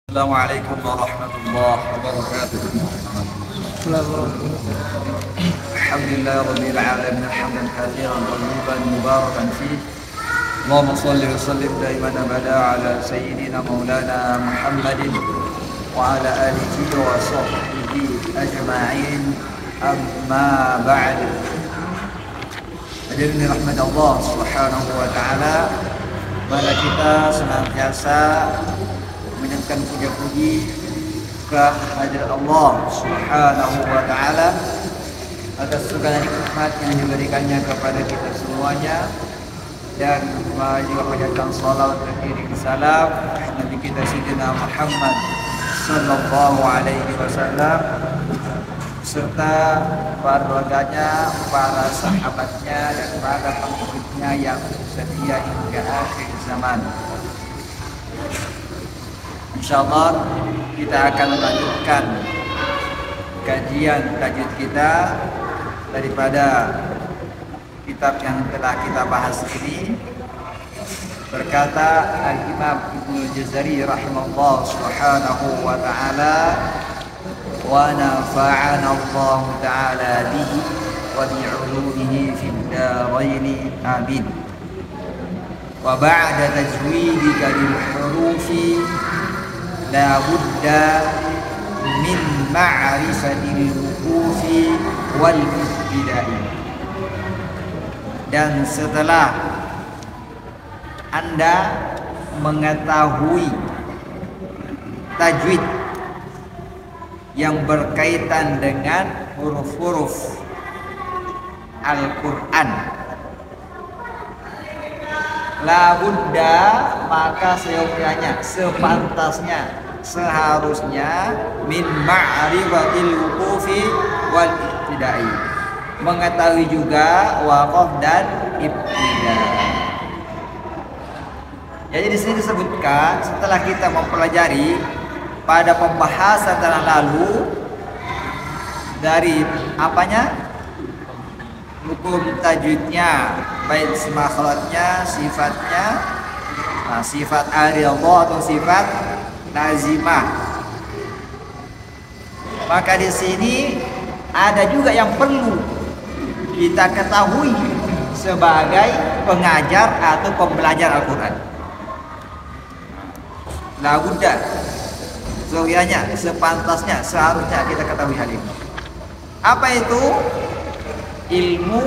Assalamualaikum warahmatullahi wabarakatuh. Alhamdulillahirabbil alamin hamdan katsiran thayyiban mubarakan fih. Allahumma shalli wa sallim daiman abada ala sayyidina maulana Muhammadin wa ala alihi wa sahbihi ajma'in. Amma ba'd. Hadirin rahmat Allah Subhanahu wa taala, mari kita senantiasa menyanyikan puja-puji kehadirat Allah Subhanahu wa taala atas segala nikmat yang diberikannya kepada kita semuanya, dan juga panjatkan salawat dan kirim salam Nabi kita Sayyidina Muhammad sallallahu alaihi wasallam serta para keluarganya, para sahabatnya, dan para pengikutnya yang setia hingga akhir zaman. Insyaallah kita akan melanjutkan kajian tajwid kita daripada kitab yang telah kita bahas ini. Berkata Al-Imam Ibnu Jazari rahimahullah subhanahu wa ta'ala, wa nafa'ana Allah ta'ala bihi wa bi'ulumihi fid dharaini amin. Wa ba'da tajwidika lil hurufi la budda min ma'rifatil wuqufi wal ibtida'i. Dan setelah Anda mengetahui tajwid yang berkaitan dengan huruf-huruf Al-Quran, la budda, maka seyogyanya, sepantasnya, seharusnya min ma'rifatil wuqufi wal ibtida'i, mengetahui juga waqaf dan ibtida. Jadi di sini disebutkan setelah kita mempelajari pada pembahasan telah lalu dari apanya, hukum tajwidnya, baik makhrajnya, sifatnya, sifat aridah atau sifat lazimah. Maka di sini ada juga yang perlu kita ketahui sebagai pengajar atau pembelajar Al-Quran. La budda, seyogyanya, sepantasnya, seharusnya kita ketahui hal ini. Apa itu? Ilmu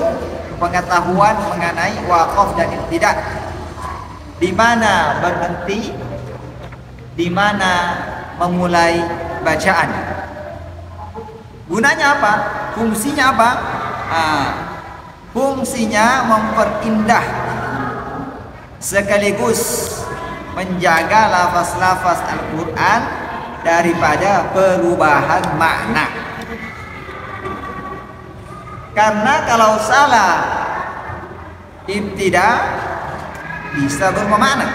pengetahuan mengenai waqaf dan ibtida, di mana berhenti, di mana memulai bacaan. Gunanya apa? Fungsinya apa? Fungsinya memperindah sekaligus menjaga lafaz-lafaz Al-Quran daripada perubahan makna. Karena kalau salah ibtida bisa berubah makna,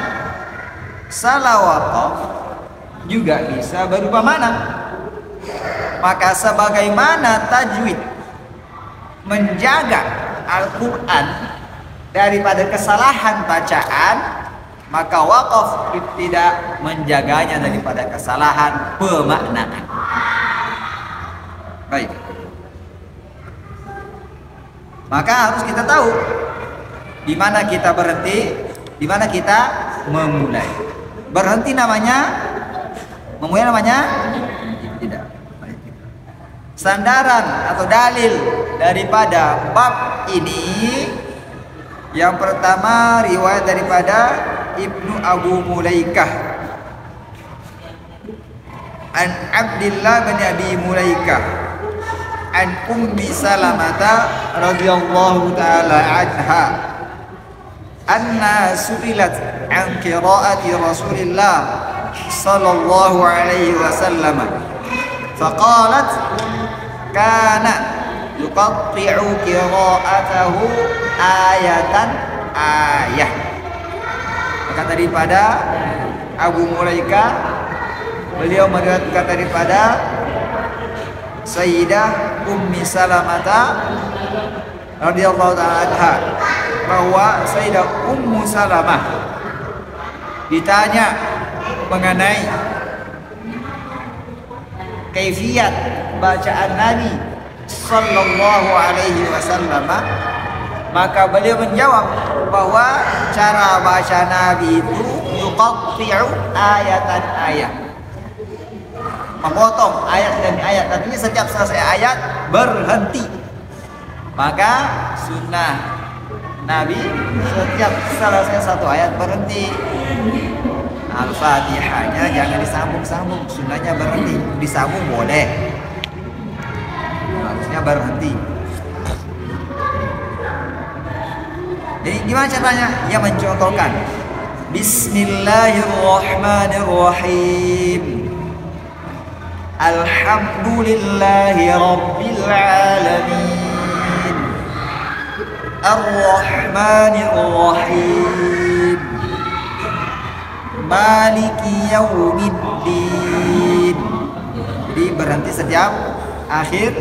salah waqaf juga bisa berubah makna. Maka sebagaimana tajwid menjaga Al-Quran daripada kesalahan bacaan, maka waqaf ibtida menjaganya daripada kesalahan pemaknaan. Baik. Maka harus kita tahu di mana kita berhenti, di mana kita memulai. Berhenti namanya, memulai namanya ibtida. Sandaran atau dalil daripada bab ini, yang pertama riwayat daripada Ibnu Abu Mulaikah an Abdillah bin Abi Mulaikah an Ummi Salamata radhiyallahu ta'ala anha anna su'ilat an qira'ati Rasulillah sallallahu alaihi wasallam faqalat kana yuqatti'u qira'atahu ayatan ayah. Maka daripada Abu Mulaikah, beliau meriwayatkan daripada Sayyidah Ummi Salamata radhiyallahu ta'ala anha bahwa Sayyidah Ummu Salamah ditanya mengenai kaifiyat bacaan Nabi sallallahu alaihi wasallam, maka beliau menjawab bahwa cara baca Nabi itu yuqatti'u ayatan ayat, memotong ayat demi ayat, artinya setiap selesai ayat berhenti. Maka sunnah Nabi setiap selesai satu ayat berhenti. Al-Fatihahnya jangan disambung-sambung, sunnahnya berhenti. Disambung boleh, harusnya berhenti. Jadi gimana caranya? Ya mencontohkan Bismillahirrahmanirrahim, Alhamdulillahi Rabbil Alamin, Ar-Rahmanir-Rahim, Maliki Yaumiddin. Jadi berhenti setiap akhir.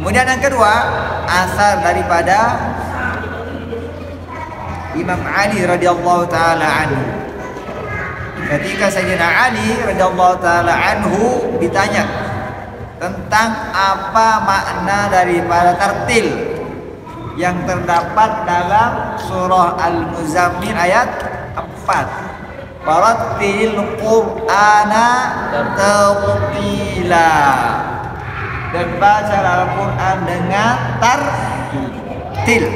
Kemudian yang kedua, asar daripada Imam Ali radhiyallahu taala anhu. Ketika Sayyidina Ali radhiyallahu taala anhu ditanya tentang apa makna daripada tartil yang terdapat dalam surah Al-Muzammil ayat 4. Warattilil Qur'ana tartila, dan baca Al-Quran dengan tartil.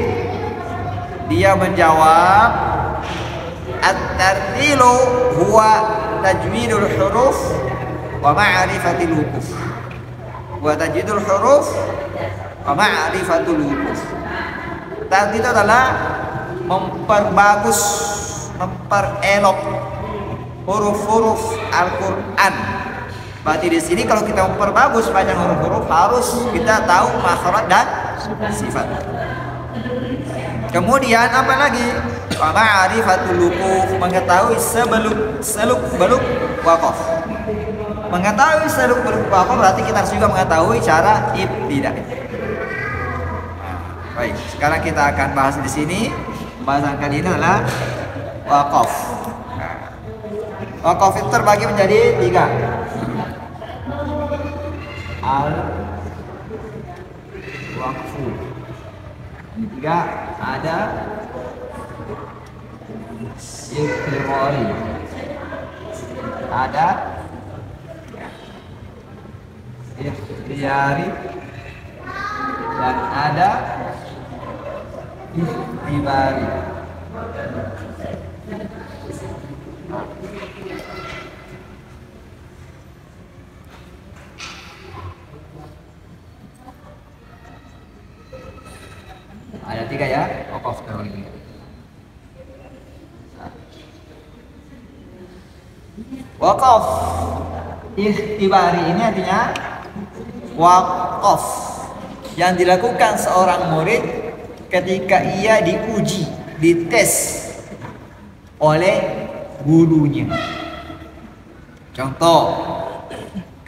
Dia menjawab, at-tartilu huwa tajwidul huruf wa ma'rifatil wukuf. Wa tajwidul huruf wa ma'rifatul wukuf. Tartil itu adalah memperbagus, memperelok huruf-huruf Al-Quran. Berarti di sini kalau kita memperbagus bacaan huruf-huruf harus kita tahu makhraj dan sifat. Kemudian apa lagi? Ma'rifatul wukuf, mengetahui seluk-beluk waqaf. Mengetahui seluk-beluk waqaf berarti kita harus juga mengetahui cara ibtidah. Baik, sekarang kita akan bahas di sini. Pembahasan kali ini adalah waqaf. Waqaf itu terbagi menjadi 3. Al-waqfu. 3 ada ikhtiyari, ada ikhtiyari, dan ada ikhtibari. Ada 3 ya, waqaf sekarang ini. Waqaf ikhtibari ini artinya waqaf yang dilakukan seorang murid ketika ia diuji, dites oleh gurunya. Contoh,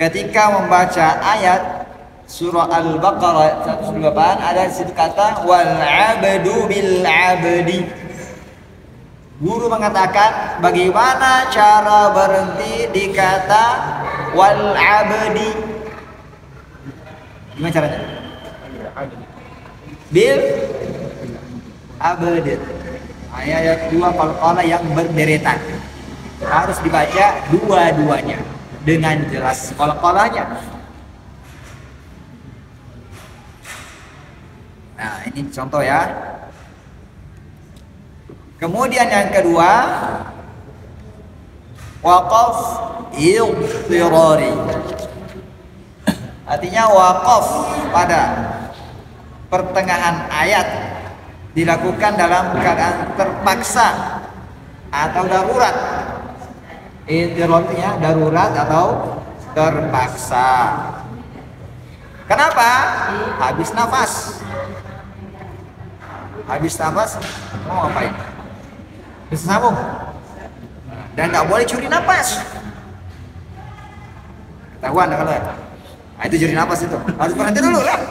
ketika membaca ayat surah Al-Baqarah 108 ada di situ kata wal 'abdu bil 'abdi. Guru mengatakan bagaimana cara berhenti di kata wal 'abdi? Gimana caranya? Bil 'abdi. Ayat 2 qalqalah yang berderetan. Harus dibaca dua-duanya dengan jelas qalqalahnya. Nah, ini contoh ya. Kemudian yang kedua, waqaf idtirari. Artinya waqaf pada pertengahan ayat dilakukan dalam keadaan terpaksa atau darurat. Idtirarinya darurat atau terpaksa. Kenapa? Habis nafas. Habis nafas mau ngapain? Bisa sambung. Dan nggak boleh curi nafas. Ketahuan kalau ya. Nah, itu curi nafas itu. Harus berhenti dulu lah.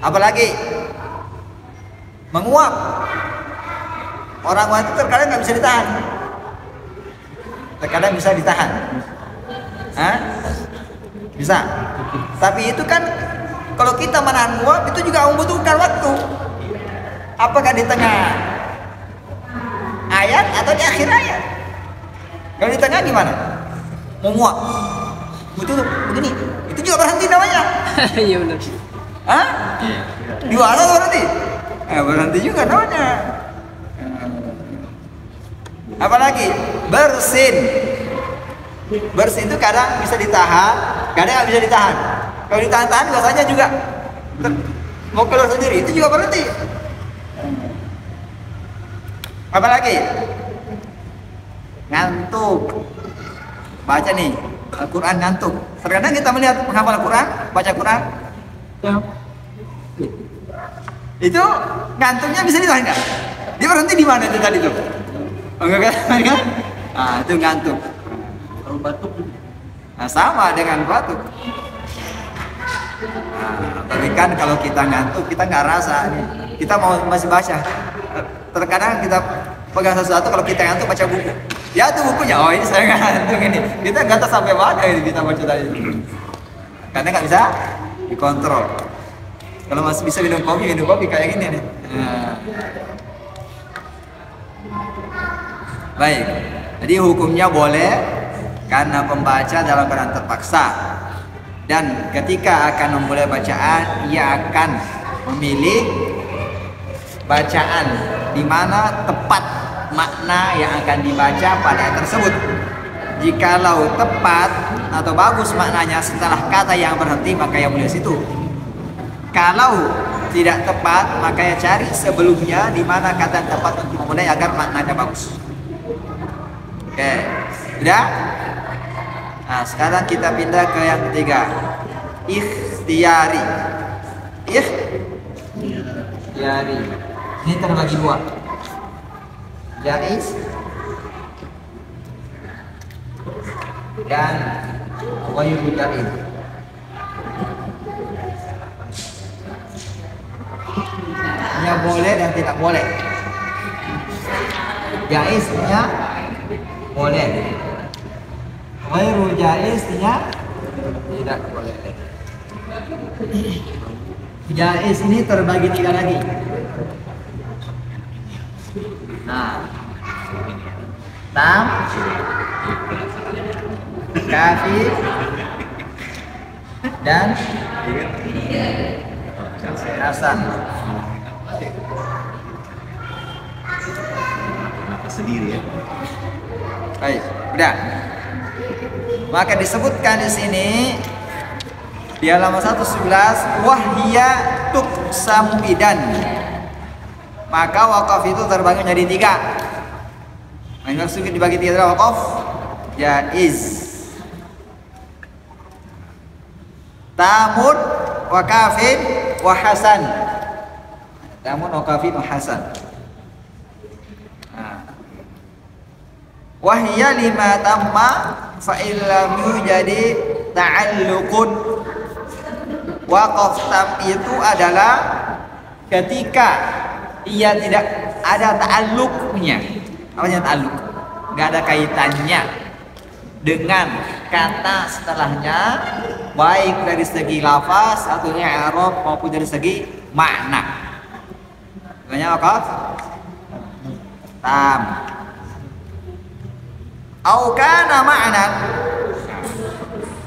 Apalagi menguap. Orang wanita terkadang nggak bisa ditahan. Terkadang bisa ditahan. Hah? Bisa. Tapi itu kan kalau kita menahan nguap itu juga membutuhkan waktu. Apakah di tengah ayat atau di akhir ayat? Kalau di tengah gimana? Menguap. Butuh begini. Itu juga berhenti namanya. Iya benar. Hah? Di mana berhenti? Berhenti juga namanya. Apalagi bersin. Bersin itu kadang bisa ditahan, kadang nggak bisa ditahan. Kalau ditahan-tahan biasanya juga mau keluar sendiri, itu juga berhenti. Apalagi ngantuk, baca nih Al-Quran ngantuk. Terkadang kita melihat menghafal Al-Quran, baca Quran, itu ngantuknya bisa ditahan nggak? Dia berhenti di mana itu tadi tuh? Enggak kan? Nah, itu ngantuk. Kalau batuk. Nah, sama dengan batuk. Nah, tapi kan kalau kita ngantuk kita nggak rasa. Kita masih baca. Terkadang kita pegang sesuatu kalau kita ngantuk baca buku. Ya itu bukunya. Oh ini saya ngantuk ini. Kita nggak tahu sampai mana ini kita baca tadi. Karena nggak bisa dikontrol. Kalau masih bisa minum kopi kayak gini nih. Nah. Baik. Jadi hukumnya boleh karena pembaca dalam keadaan terpaksa. Dan ketika akan memulai bacaan, ia akan memilih bacaan di mana tepat makna yang akan dibaca pada ayat tersebut. Jikalau tepat atau bagus maknanya setelah kata yang berhenti, maka yang mulai situ. Kalau tidak tepat, maka ya cari sebelumnya di mana kata yang tepat untuk memulai agar maknanya bagus. Oke, sudah? Nah, sekarang kita pindah ke yang ketiga. Ikhtiyari. Ikhtiyari. Ini terbagi dua. Jaiz dan ghairu jaiz. Nya boleh dan tidak boleh. Jaiznya boleh. Ghairu jaiznya tidak boleh. Jaiz ini terbagi tiga lagi. Nah, tam, kafi, dan hasan. Sendiri ya. Baik, udah. Maka disebutkan di sini di halaman 111 wahya tuqsamu idan. Maka wakaf itu terbagi menjadi tiga. Maksudnya dibagi tiga adalah wakaf jaiz, tamun, wakafin, wahasan. Tamun, wakafin, wahasan. Wahya lima tamma fa illam yujadi ta'alluqun. Waqaf tam itu adalah ketika ia tidak ada ta'alluqnya. Apa yang ta'alluq? Enggak ada kaitannya dengan kata setelahnya, baik dari segi lafaz atau i'rab maupun dari segi makna. Namanya waqaf tam. Au kana ma'nan,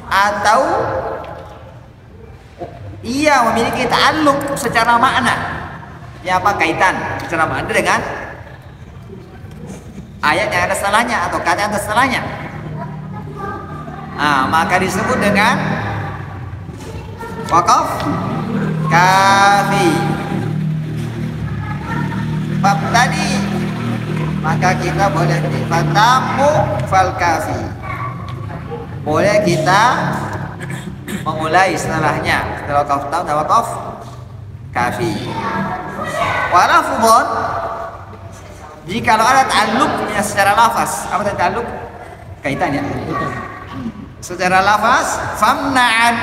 atau ia memiliki ta'alluq secara makna. Ya, apa kaitan secara makna dengan ayat yang ada setelahnya atau kata yang ada setelahnya. Maka disebut dengan waqaf kafi. Bab tadi maka kita boleh fatamu fal kafi. Boleh kita memulai setelahnya, setelah waqaf tam dan waqaf kafi. Walafudhon, jika ada ta'alluqnya secara lafaz. Apa tadi ta'alluq? Kaitannya. Secara lafaz famna'an,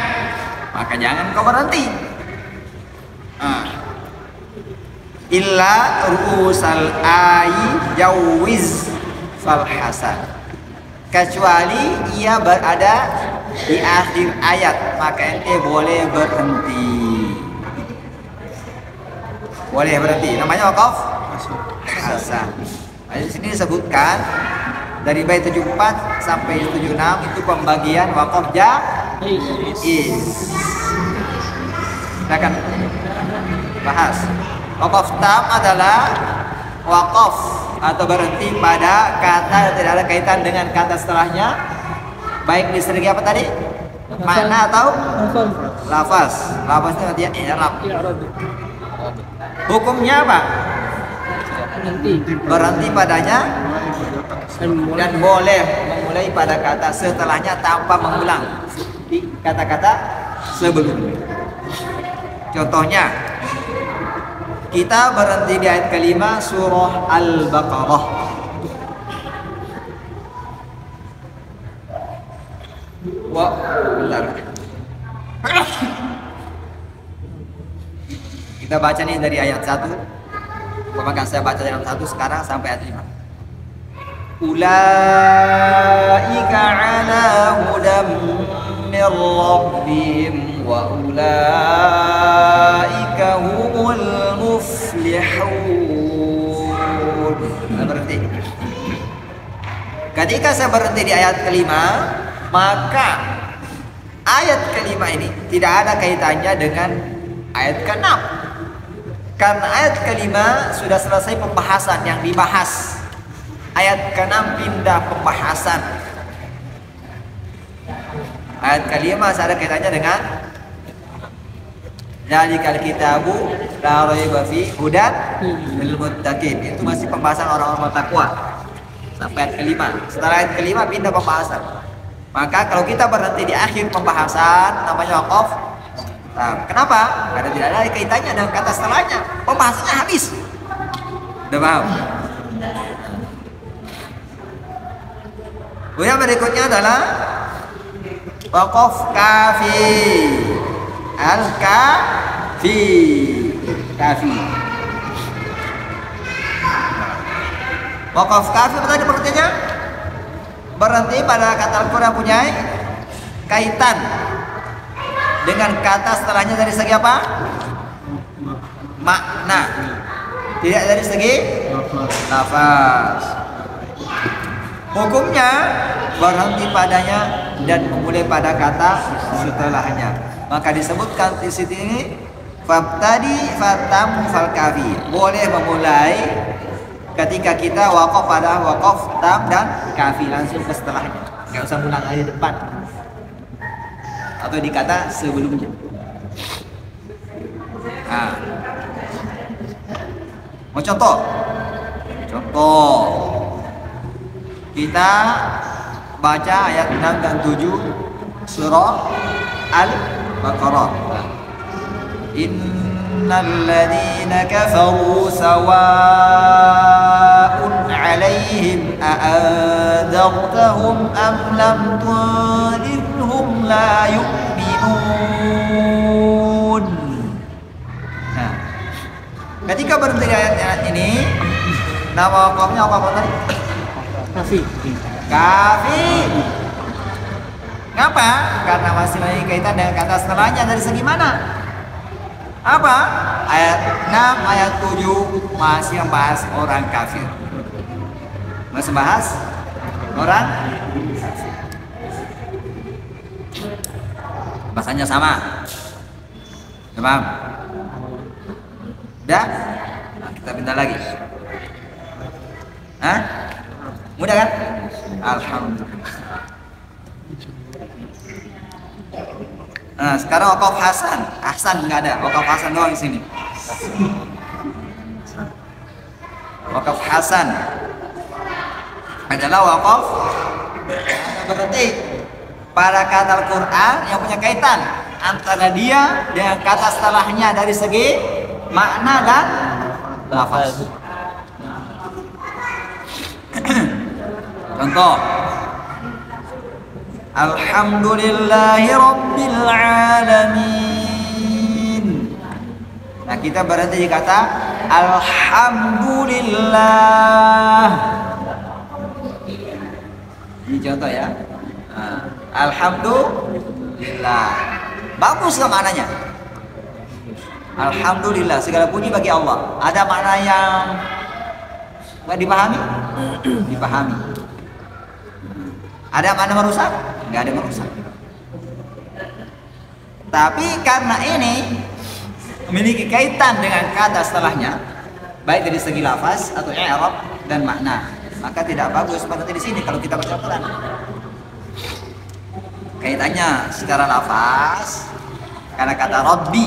maka jangan kau berhenti. illa ru'usal ayi jawiz fal hasan, kecuali ia berada di akhir ayat, maka ente boleh berhenti. Boleh berhenti, namanya wakaf hasan. Nah, di sini disebutkan dari bait 74 sampai 76 itu pembagian wakaf jaiz. Kita akan bahas. Wakaf tam adalah wakaf atau berhenti pada kata yang tidak ada kaitan dengan kata setelahnya, baik di segi apa tadi? Makna atau lafaz. Lafaz itu artinya i'rab. Hukumnya apa? Berhenti padanya dan boleh memulai pada kata setelahnya tanpa mengulang di kata-kata sebelumnya. Contohnya, kita berhenti di ayat kelima surah Al-Baqarah. Bentar. Kita baca nih dari ayat 1. Maka saya baca dalam 1 sekarang sampai ayat 5. Ulaika ala hudam min rabbihim wa ulaika humul muflihun. Nah, berhenti. Ketika saya berhenti di ayat kelima, maka ayat kelima ini tidak ada kaitannya dengan ayat keenam. Karena ayat kelima sudah selesai pembahasan yang dibahas. Ayat keenam pindah pembahasan. Ayat kelima masih ada kaitannya dengan Zalikal kitabu la raiba fi hudan lil muttaqin. Itu masih pembahasan orang-orang bertakwa. Sampai ayat kelima. Setelah ayat kelima pindah pembahasan. Maka kalau kita berhenti di akhir pembahasan namanya wakaf. Nah, kenapa? Karena tidak ada kaitannya dengan kata setelahnya. Pembahasannya habis. Udah paham? Kemudian berikutnya adalah wakaf kafi. Al-kafi. Kafi. Wakaf kafi apa tadi pengertiannya? Berhenti pada kata Al-Quran punya kaitan dengan kata setelahnya dari segi apa? Makna. Tidak dari segi lafaz. Hukumnya berhenti padanya dan memulai pada kata setelahnya. Maka disebutkan di sini fabtadi fatam fal kafi. Boleh memulai ketika kita wakaf pada wakaf tam dan kafi langsung ke setelahnya. Enggak usah ulang ayat depan atau di kata sebelumnya. Nah, mau contoh? Contoh, kita baca ayat 6 dan 7 surah Al-Baqarah. Innal ladzina kafaru sawa'un 'alaihim a'anzartahum am lam tunzirhum la yu'minun. Nah, ketika berhenti di ayat ini, nama wakafnya apa tadi? Kafi. Kafi. Ngapa? Karena masih lagi kaitan dengan kata setelahnya dari segi mana? Apa? Ayat 6, ayat 7 masih membahas orang kafir. Masih bahas orang kafir. Bahasanya sama. Paham? Udah? Nah, kita pindah lagi. Hah? Mudah kan? Alhamdulillah. Nah, sekarang wakaf Hasan. Hasan nggak ada, wakaf Hasan doang di sini. Wakaf Hasan adalah wakaf berarti pada kata Al-Quran yang punya kaitan antara dia dengan kata setelahnya dari segi makna dan lafaz. Contoh, Alhamdulillahi Rabbil Alamin. Nah, kita berhenti di kata alhamdulillah. Ini contoh ya. Alhamdulillah. Bagus nggak maknanya? Alhamdulillah, segala puji bagi Allah. Ada makna yang nggak dipahami? Dipahami. Ada makna merusak? Nggak ada merusak. Tapi karena ini memiliki kaitan dengan kata setelahnya, baik dari segi lafaz atau i'rab dan makna, maka tidak bagus seperti di sini kalau kita baca Quran. Kaitannya secara lafaz, karena kata Rabbi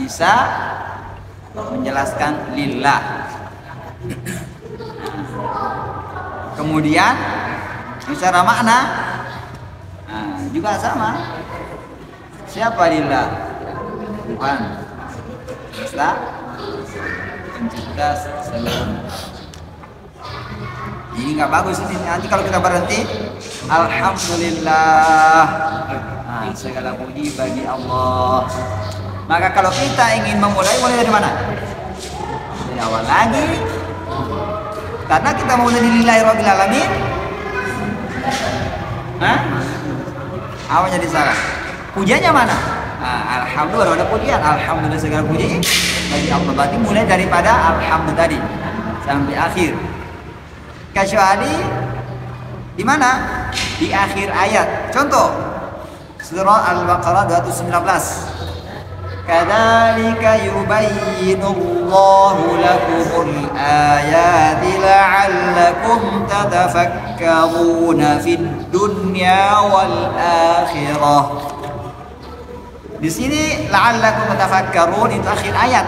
bisa menjelaskan lillah. Kemudian secara makna juga sama. Siapa lillah? Tuhan semesta pencipta seluruh. Ini nggak bagus ini. Nanti kalau kita berhenti, alhamdulillah, segala puji bagi Allah. Maka kalau kita ingin mulai dari mana? Dari awal lagi. Karena kita mau dari lillahi rabbil alamin. Apa jadi salah? Pujiannya mana? Alhamdulillah, ada pujian. Alhamdulillah segala puji bagi Allah. Berarti mulai daripada alhamdulillah tadi sampai akhir. Kecuali di mana? Di akhir ayat. Contoh surah Al-Baqarah 219. Kadzalika yubayyinullahu lakumul ayati la'allakum tatafakkaruna fid dunya wal akhirah. Di sini la'allakum tatafakkarun itu akhir ayat.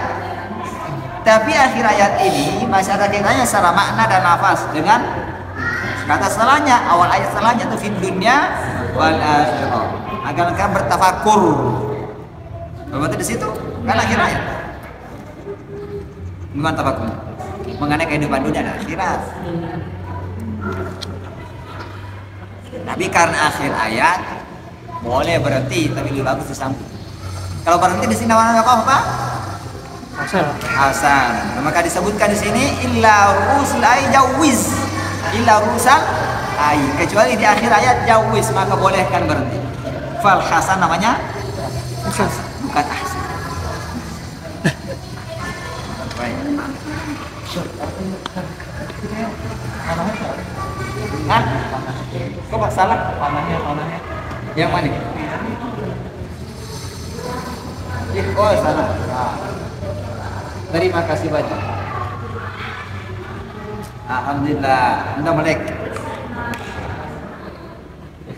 Tapi akhir ayat ini masih ada kaitannya secara makna dan lafaz dengan kata setelahnya, awal ayat setelahnya itu fid dunya wal akhirah. Agar kalian bertafakur. Berarti di situ kan akhir ayat. Gimana tafakur? Mengenai kehidupan dunia dan akhirat. Tapi karena akhir ayat boleh berhenti, tapi lebih bagus disambung. Kalau berhenti di sini namanya apa? Hasan. Maka disebutkan di sini illa rusul ay jawiz. Illa rusal ay, kecuali di akhir ayat jawiz, maka bolehkan berhenti. Fal hasan namanya hasan, bukan ahsan. Baik. Kok salah? Panahnya. Yang mana? Oh, salah. Terima kasih banyak. Alhamdulillah. Anda melek.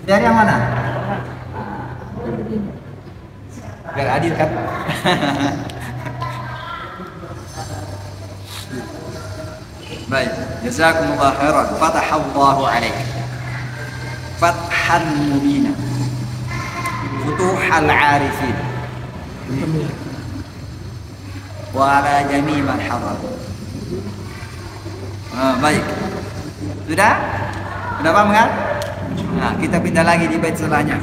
Dari yang mana? Biar adil kan? Baik. Jazakumullah khairan. Fatahallahu alaik. Fathan mubina. Futuhal arifin. Wa ala jami' man hadar. Baik. Sudah? Sudah paham kan? Nah, kita pindah lagi di bait setelahnya.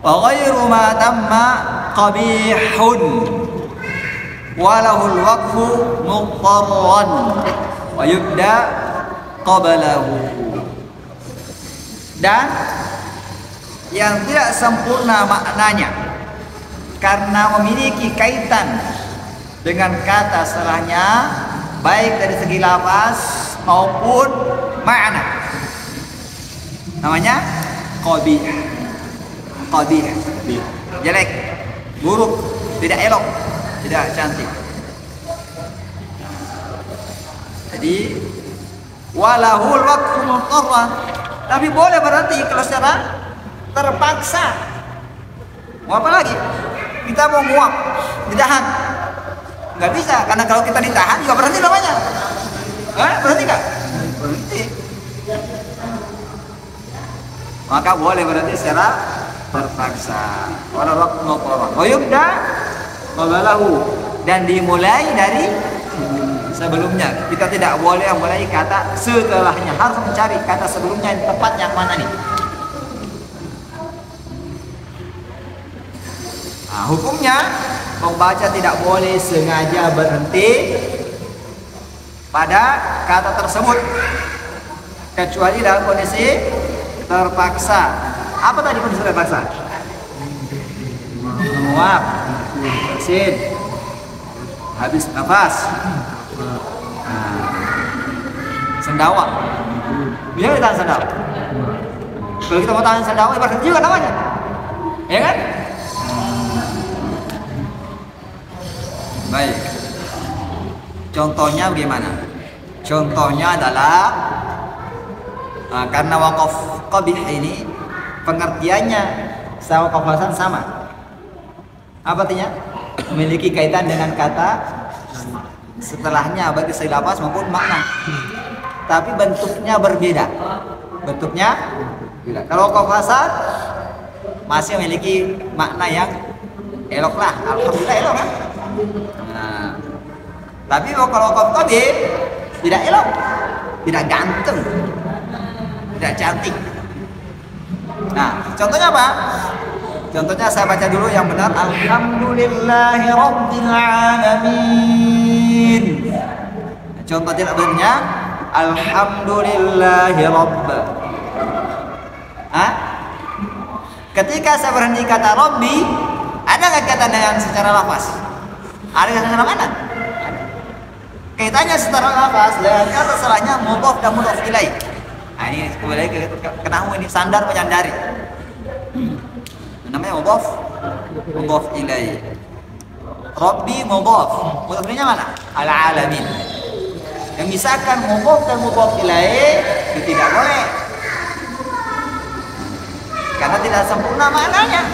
Wa ghairu ma tamma qabihun wa lahul waqfu muqtarran wa yubda qablahu. Dan yang tidak sempurna maknanya karena memiliki kaitan dengan kata setelahnya, baik dari segi lafaz maupun makna, namanya qabih. Qabih, jelek, buruk, tidak elok, tidak cantik. Jadi walahul waqfu mutarran, tapi boleh berarti kalau secara terpaksa. Mau apa lagi? Kita mau nguap, ditahan, nggak bisa, karena kalau kita ditahan juga berhenti namanya. Berhenti nggak? Berhenti. Maka boleh berhenti secara terpaksa. Walau waktu noporan. Wayubda qabalahu, dan dimulai dari sebelumnya. Kita tidak boleh mulai kata setelahnya, harus mencari kata sebelumnya yang tepat yang mana nih. Hukumnya Pembaca tidak boleh sengaja berhenti pada kata tersebut kecuali dalam kondisi terpaksa. Apa tadi kondisi terpaksa? Menguap, bersin, habis nafas, sendawa. Bisa ditahan sendawa. Kalau kita mau tahan sendawa, berhenti juga namanya, ya kan? Baik. Contohnya bagaimana? Contohnya adalah karena waqaf qabih ini pengertiannya sama waqaf hasan sama. Apa artinya? Memiliki kaitan dengan kata setelahnya bagi segi lafaz maupun makna. Tapi bentuknya berbeda. Bentuknya beda. Kalau waqaf hasan masih memiliki makna yang elok lah. Alhamdulillah elok kan? Nah, tapi kalau waqaf qabih tidak elok, tidak ganteng, tidak cantik. Nah, contohnya apa? Contohnya saya baca dulu yang benar. Alhamdulillahi Rabbil Alamin. Contoh tidak benarnya Alhamdulillahi Rabb. Ketika saya berhenti kata Rabbi, ada nggak kaitan dengan secara lafaz? Ada kaitan secara mana? Kaitannya secara lafaz dengan kata setelahnya mudhaf dan mudhaf ilaih. Nah, ini kembali ke nahwu ini, sandar menyandari. Namanya mudhaf ilaih. Rabbi mudhaf. Mudhaf ilaihnya mana? Al-alamin. Yang misalkan mudhaf dan mudhaf ilaih itu tidak boleh. Karena tidak sempurna maknanya.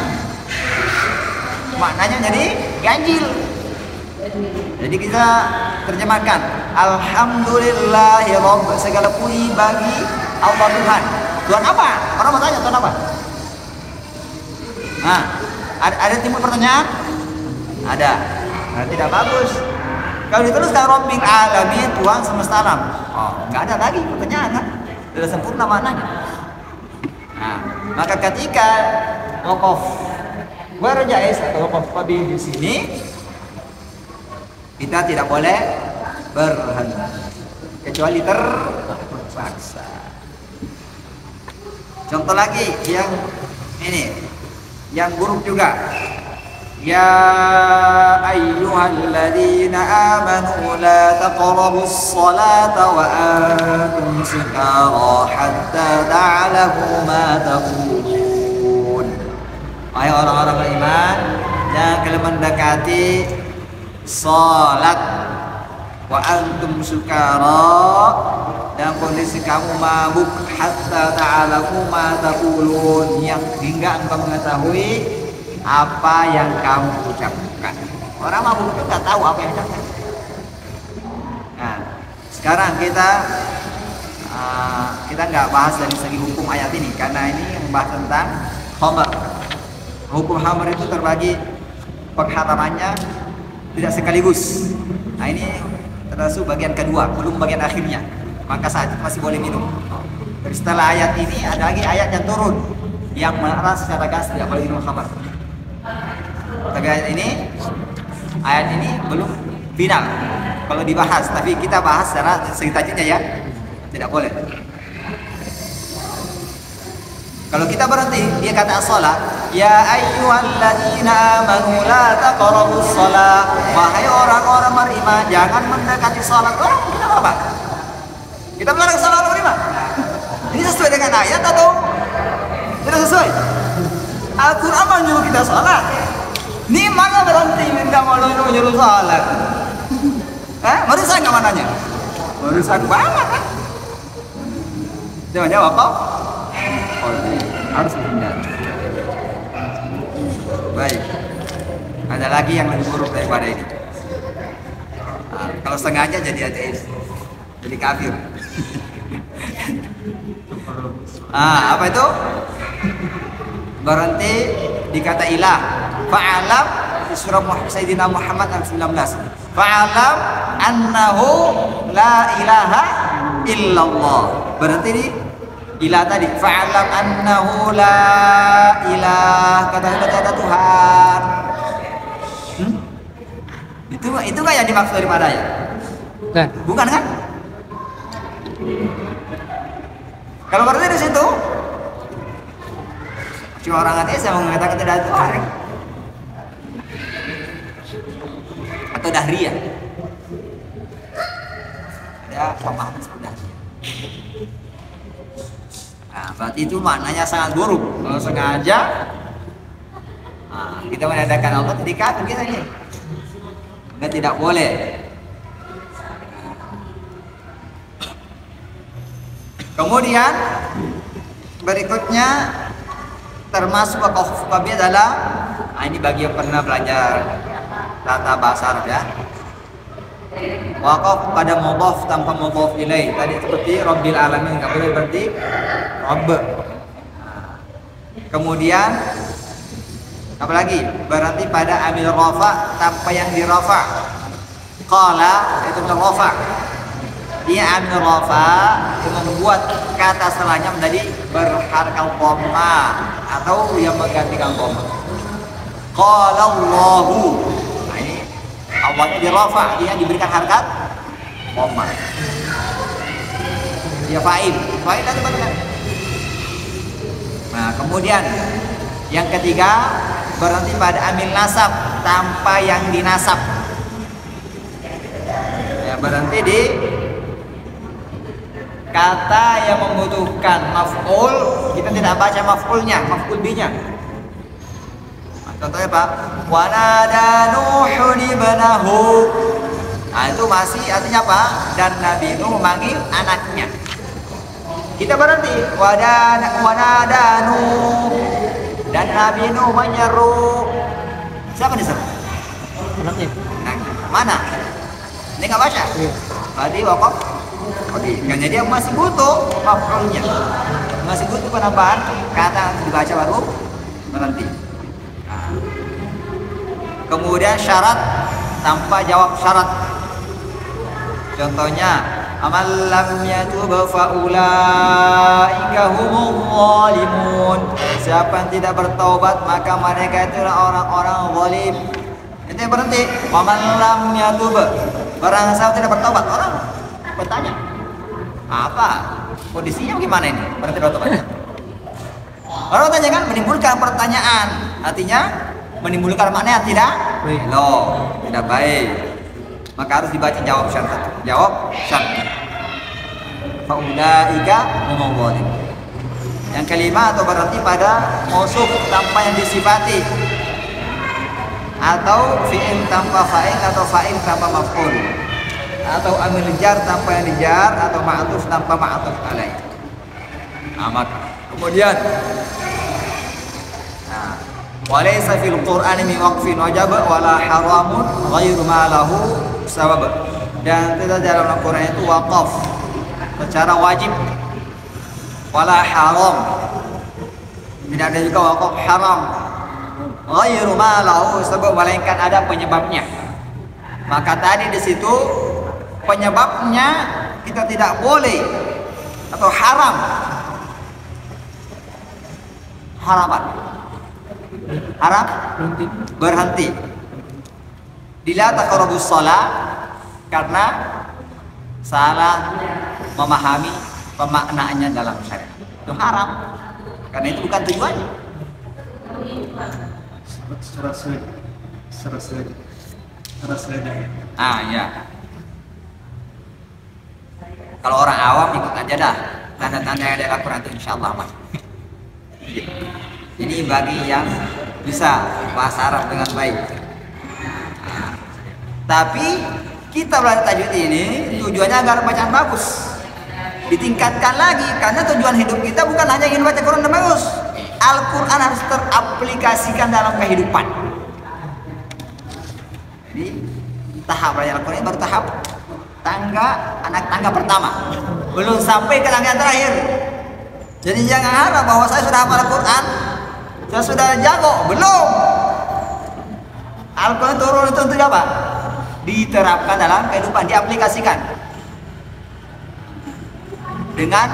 Maknanya jadi ganjil. Jadi kita terjemahkan Alhamdulillahi Rabb, segala puji bagi Allah Tuhan. Tuhan apa? Orang mau tanya Tuhan apa? Nah, ada timbul pertanyaan? Ada. Nah, tidak bagus. Kalau diteruskan Rabbil Alamin, Tuhan semesta alam. Oh, nggak ada lagi pertanyaan kan? Tidak sempurna maknanya. Nah, maka ketika waqaf warjais atau waqaf qabih di sini, kita tidak boleh berhenti kecuali terpaksa. Contoh lagi yang ini, yang buruk juga. Ya ayyuhalladzina amanu la taqrabus salata wa antum sukara hatta ta'lamu ma taqulun. Wahai orang-orang beriman, jangan kalian mendekati salat wa antum sukara dalam kondisi kamu mabuk hatta ta'lamu ma taqulun, yang hingga engkau mengetahui apa yang kamu ucapkan. Orang mabuk itu nggak tahu apa yang ucapkan. Nah, sekarang kita nggak bahas dari segi hukum ayat ini karena ini membahas tentang khamr. Hukum khamr itu terbagi pengharamannya tidak sekaligus. Nah, ini termasuk bagian kedua, belum bagian akhirnya. Maka saat masih boleh minum. Dan setelah ayat ini ada lagi ayat yang turun yang melarang secara gas tidak boleh minum khamr. Tapi ayat ini belum final kalau dibahas, tapi kita bahas secara segi tajwidnya ya, tidak boleh. Kalau kita berhenti dia kata salat, ya ayyuhalladzina amanu la taqrabus shalah, wahai orang-orang beriman jangan mendekati salat. Orang kita apa? Kita melarang salat orang beriman. Ini sesuai dengan ayat atau tidak sesuai? Al-Quran menyuruh kita salat. Ini mana berhenti minta malu menyuruh salat? Merusak nggak mananya? Merusak banget kan? Jangan jawab kok. Oh, harus dihindari. Baik. Ada lagi yang lebih buruk daripada ini. Kalau sengaja jadi ateis, jadi kafir. Apa itu? Berhenti di kata ilah. Fa'alam di surah Sayyidina Muhammad al-19. Fa'alam annahu la ilaha illallah. Berhenti di ilah tadi. Fa'alam annahu la ilah, kata tidak ada Tuhan. Itu nggak yang dimaksud daripada ya? Nah, Bukan kan? Kalau berarti di situ cuma orang ateis yang mengatakan tidak ada Tuhan atau dahriyah. Ada pemahaman sudah. Nah, berarti itu maknanya sangat buruk. Kalau sengaja kita menandakan Allah jadi kafir kita ini. Maka tidak boleh. Kemudian berikutnya termasuk waqaf babi adalah ini bagi yang pernah belajar tata bahasa Arab ya. Waqaf pada mudhaf tanpa mudhaf ilaih. Tadi seperti Rabbil Alamin, enggak boleh berarti Rabb. Kemudian apa lagi? Berarti pada amil rafa tanpa yang dirafa. Qala itu rafa. Dia amil rafa yang membuat kata setelahnya menjadi berharkat dhamma atau yang menggantikan dhamma. Qala Allahu. Nah, ini awalnya dirafa, dia diberikan harkat dhamma. Dia fa'il tadi betul. Nah, kemudian yang ketiga berarti pada amil nasab tanpa yang dinasab. Ya, berarti di kata yang membutuhkan maf'ul, kita tidak baca maf'ulnya, maf'ul binya. Nah, contohnya Pak, wa nada Nuhun ibnahu. Nah, itu masih artinya apa? Dan Nabi Nuh memanggil anaknya. Kita berarti wa nada Nuh, dan Nabi Nuh menyeru. Siapa diseru? anaknya. Nah, mana? Ini nggak baca. Berarti waqaf. Oke, karena dia masih butuh maf'ulnya, masih butuh penambahan kata yang dibaca baru berhenti. Nah. Kemudian syarat tanpa jawab syarat. Contohnya, amal lam yatub fa ulaika humul zalimun. Siapa yang tidak bertaubat maka mereka itulah orang-orang zalim. Itu yang berhenti. Amal lam yatub. Barang siapa tidak bertaubat, orang bertanya, apa kondisinya bagaimana ini? Berarti bertobatnya. Orang bertanya kan menimbulkan pertanyaan, artinya menimbulkan makna yang tidak tidak baik. Maka harus dibaca jawab syarat. Jawab syarat. Faulaika humul zalimun. Yang kelima atau berarti pada mausuf tanpa yang disifati, atau fi'il tanpa fa'il, atau fa'il tanpa maf'ul, atau amil jar tanpa yang dijar, atau ma'tuf tanpa ma'tuf alaih. Nah, kemudian walaysa fil qur'ani min waqfin wajib wala haramun ghairu ma lahu sabab. Dan tidak dalam Al-Qur'an itu waqaf secara wajib, wala haram, tidak ada juga waqaf haram, ghairu ma lahu sabab, melainkan ada penyebabnya. Maka tadi di situ penyebabnya kita tidak boleh atau haram. Harapan haram berhenti. Dila taqrabus shalah karena salah memahami pemaknaannya dalam syariat. Itu haram. Karena itu bukan tujuannya. Secara sengaja. Ya. Kalau orang awam ikut aja dah tanda-tanda yang ada di Al-Quran itu insyaallah mas. Ini bagi yang bisa bahasa Arab dengan baik. Tapi kita belajar tajwid ini tujuannya agar bacaan bagus, ditingkatkan lagi, karena tujuan hidup kita bukan hanya ingin baca Quran dan bagus. Al-Quran harus teraplikasikan dalam kehidupan. Jadi tahap belajar Al-Quran baru tahap anak tangga pertama, belum sampai ke tangga yang terakhir. Jadi jangan harap bahwa saya sudah hafal Al-Quran, saya sudah jago, belum. Al-Quran turun itu untuk apa? Diterapkan dalam kehidupan, diaplikasikan dengan.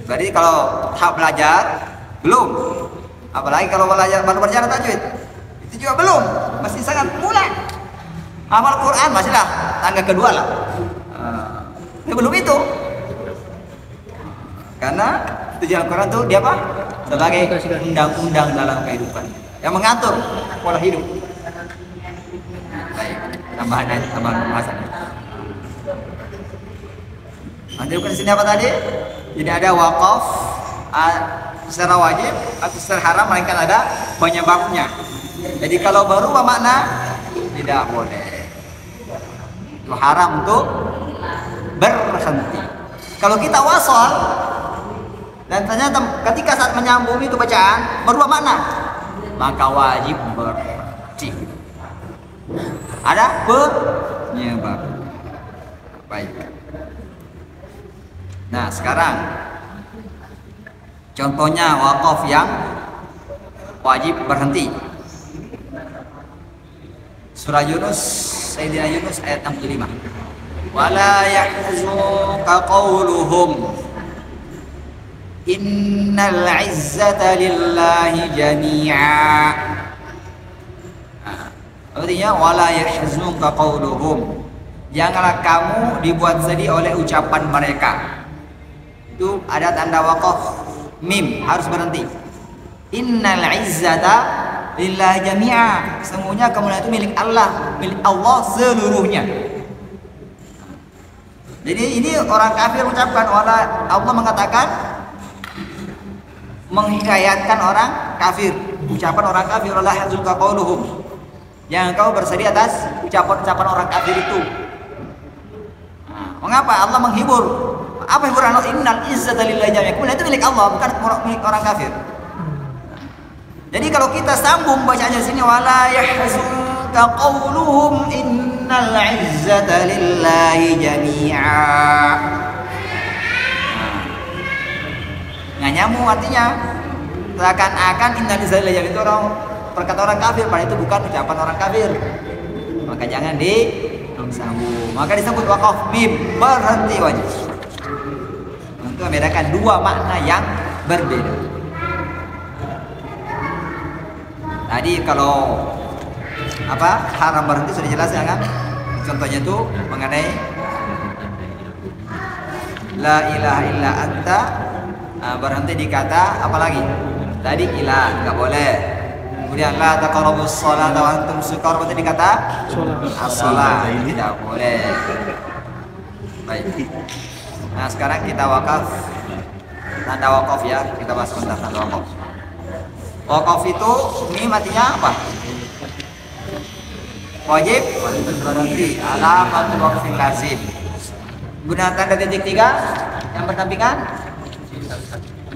Berarti kalau tahap belajar belum, Apalagi kalau baru belajar tajwid, itu juga belum, masih sangat mulai. Hafal Quran masihlah tangga kedua lah. Belum itu. Karena tujuan Quran itu dia apa? Sebagai undang-undang dalam kehidupan yang mengatur pola hidup. Baik, tambahan pembahasan. Lanjutkan di sini apa tadi? Jadi ada wakaf secara wajib atau secara haram, melainkan ada penyebabnya. Jadi kalau berubah makna tidak boleh. Itu haram untuk berhenti. Kalau kita wasol dan ternyata ketika saat menyambung itu bacaan berubah makna, maka wajib berhenti. Ada penyebab. Baik. Nah sekarang contohnya wakaf yang wajib berhenti. Surah Yunus, Sayyidina Yunus ayat 65. Wala yahzunka qawluhum innal izzata lillahi jami'a. Artinya wala yahzunka qawluhum, janganlah kamu dibuat sedih oleh ucapan mereka. Itu ada tanda wakaf mim, harus berhenti. Innal izzata lillahi jami'a, sesungguhnya kemuliaan itu milik Allah seluruhnya. Jadi ini orang kafir mengucapkan, Allah mengatakan menghikayatkan orang kafir, ucapan orang kafir, la yahzunka qawluhum, jangan kau bersedih atas ucapan-ucapan orang kafir itu. Mengapa Allah menghibur? Apa hiburan Allah? Innal izzata lillahi jami'a, kemuliaan itu milik Allah, bukan milik orang kafir. Jadi kalau kita sambung bacanya di sini, wala yahzunka qawluhum innal izzata lillahi jami'a. Nggak nyambung artinya. Seakan-akan innal izzata lillahi jami'a itu perkataan orang kafir, padahal itu bukan ucapan orang kafir. Maka jangan disambung. Maka disebut wakaf mim, berhenti wajib. Untuk membedakan dua makna yang berbeda. Tadi kalau haram berhenti sudah jelas ya kan? Contohnya itu mengenai la ilaha illa anta, berhenti di kata apa lagi? Tadi ilah nggak boleh. Kemudian la taqrabus sholata wa antum sukar, berhenti di kata as-shalah, tidak boleh. Baik. Nah sekarang kita wakaf, tanda wakaf ya, kita bahas sebentar tanda wakaf. Wakaf itu mim artinya apa? Wajib berhenti. Alamat waqfil lazim. Gunakan tanda titik 3 yang berdampingan.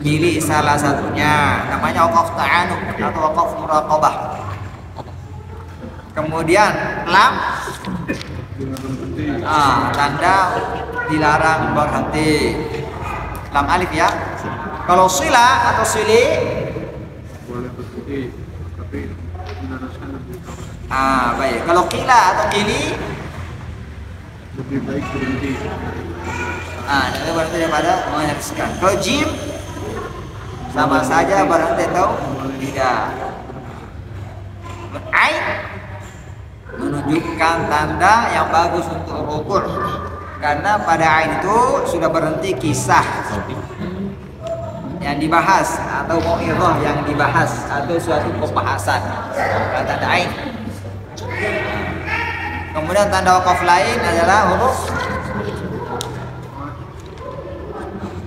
Pilih salah satunya. Namanya wakaf ta'anuk atau wakaf muraqabah. Kemudian lam, tanda dilarang berhenti. Lam alif ya. Kalau sila atau sili boleh berhenti, tapi meneruskan lebih baik. Baik. Kalau kila atau kili Lebih baik berhenti. Itu berhenti daripada meneruskan. Kalau jim sama saja berhenti atau tidak. Ain menunjukkan tanda yang bagus untuk ukur, karena pada ain itu sudah berhenti kisah yang dibahas atau mau'izah yang dibahas atau suatu pembahasan, tanda ain. Kemudian tanda wakaf lain adalah huruf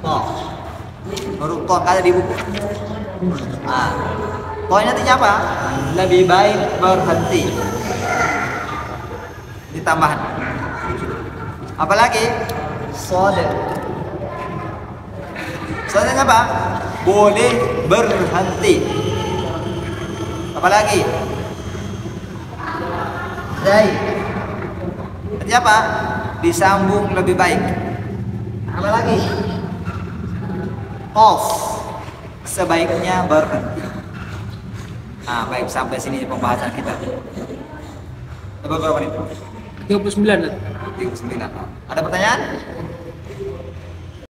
to. Huruf to ada di buku. Tonya artinya apa? Lebih baik berhenti. Ditambahan. Apalagi sod. Sodnya apa? Boleh berhenti. Apalagi zai. Artinya apa? Disambung lebih baik. Apalagi off, sebaiknya berhenti. Baik, sampai sini pembahasan kita. Berapa menit? 39. 39. Ada pertanyaan?